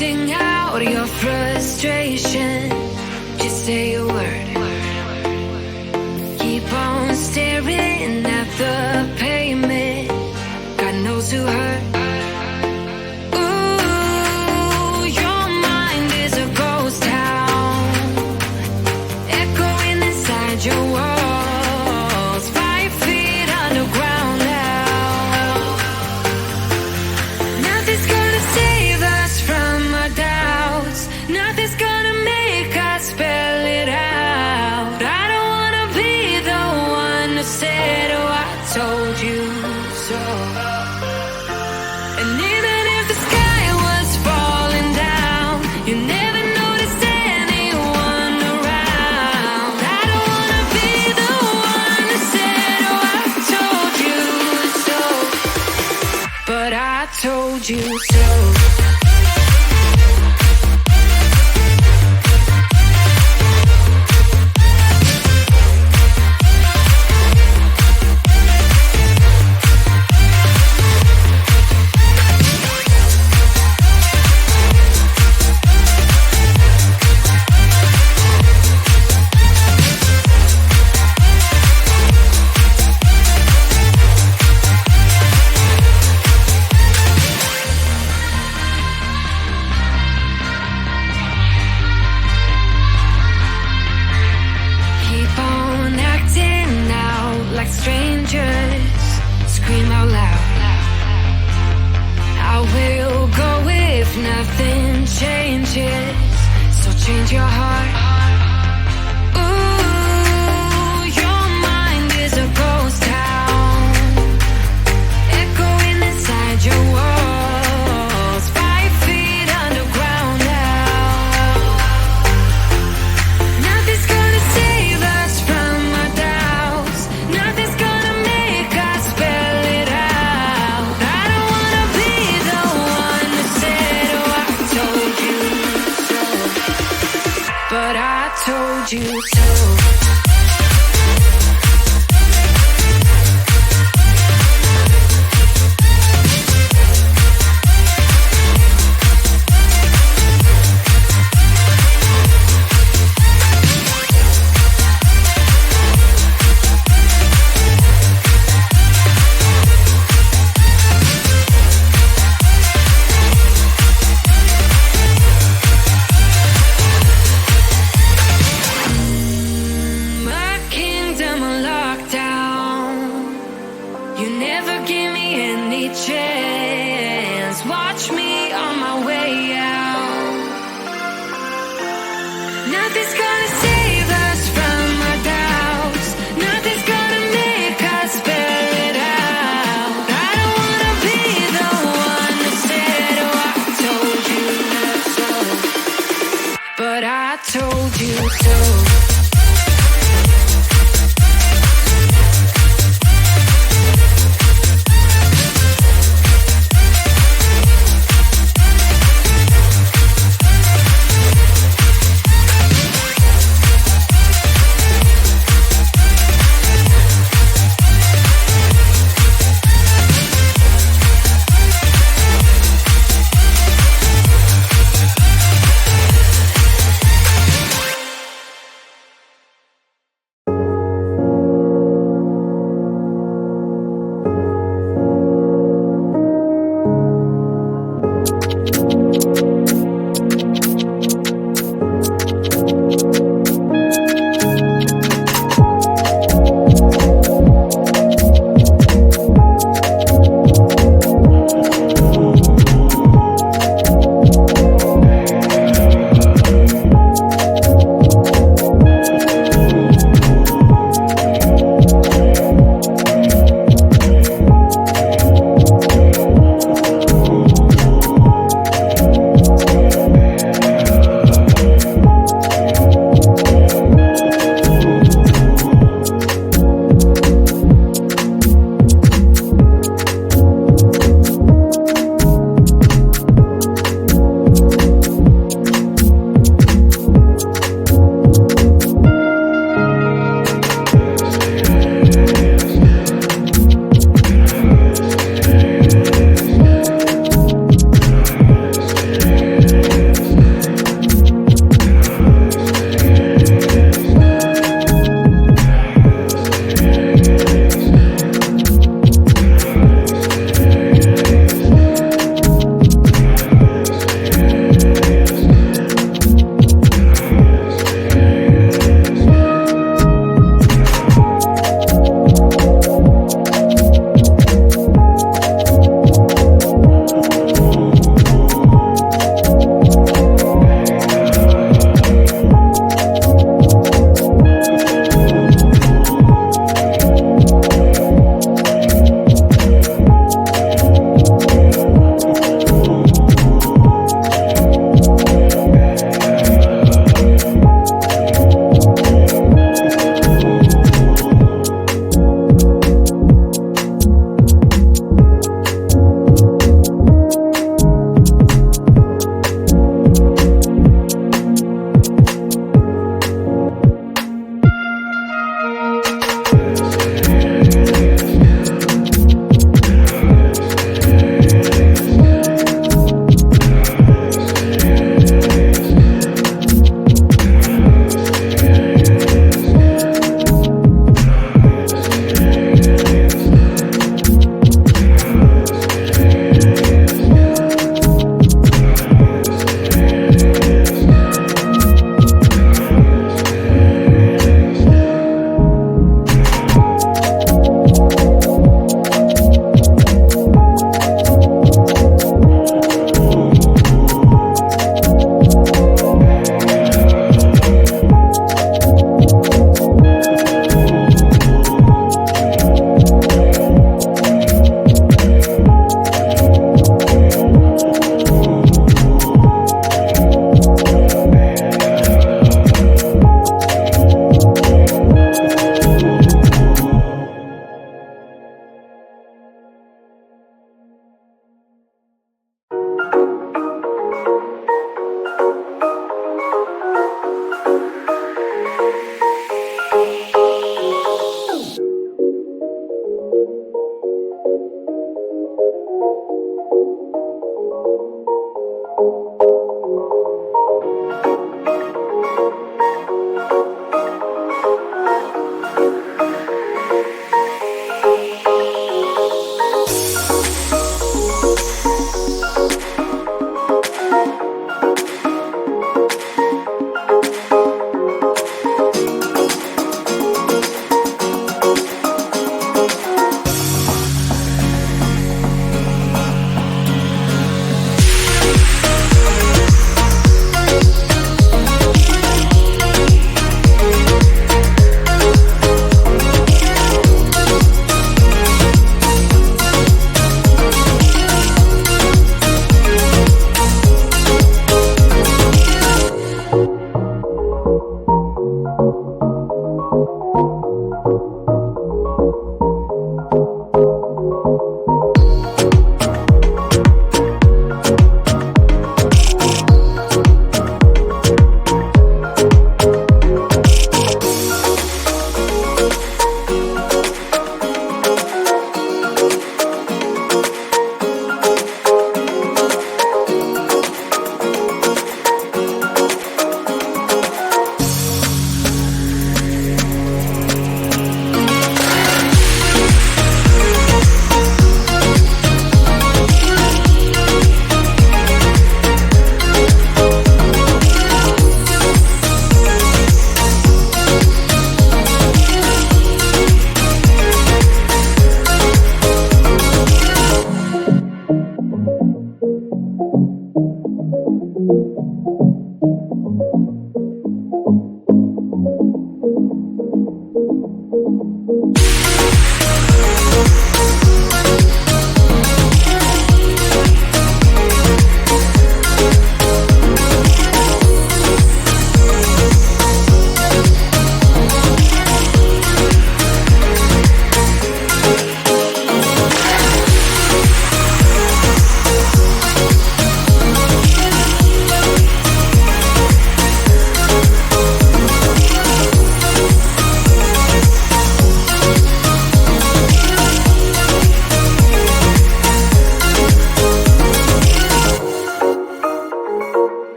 Sing out your frustration. Just say a word. Keep on staring at the pavement. God knows who hurt. Ooh, your mind is a ghost town, echoing inside your walls. 5 feet underground now. Nothing's gonna save us from our doubts. Nothing's gonna make us spell it out. I don't wanna be the one who said, oh, I told you so. And even if the sky was falling down, you never noticed anyone around. I don't wanna be the one who said, oh, I told you so. But I told you so. Keep on acting out like strangers. Scream out loud. I will go if nothing changes. So change your heart. Ooh, your mind is a ghost town, echoing inside your walls. 5 feet underground now. Nothing's gonna save us from our doubts. Nothing's gonna make us spell it out. I don't wanna be the one who said, oh, I told you so. But I told you so. My kingdom on lockdown. You never give me any chance. Watch me on my way out. Nothing's gonna save us from our doubts. Nothing's gonna make us spell it out. I don't wanna be the one who said, oh, I told you so. But I told you so.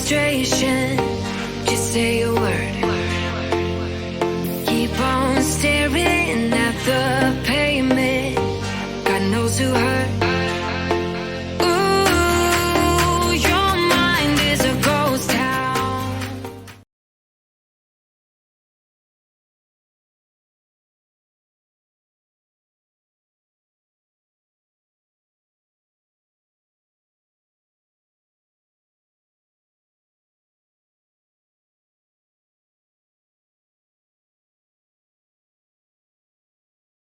frustration. Just say a word. Keep on staring at the pavement. God knows who hurt.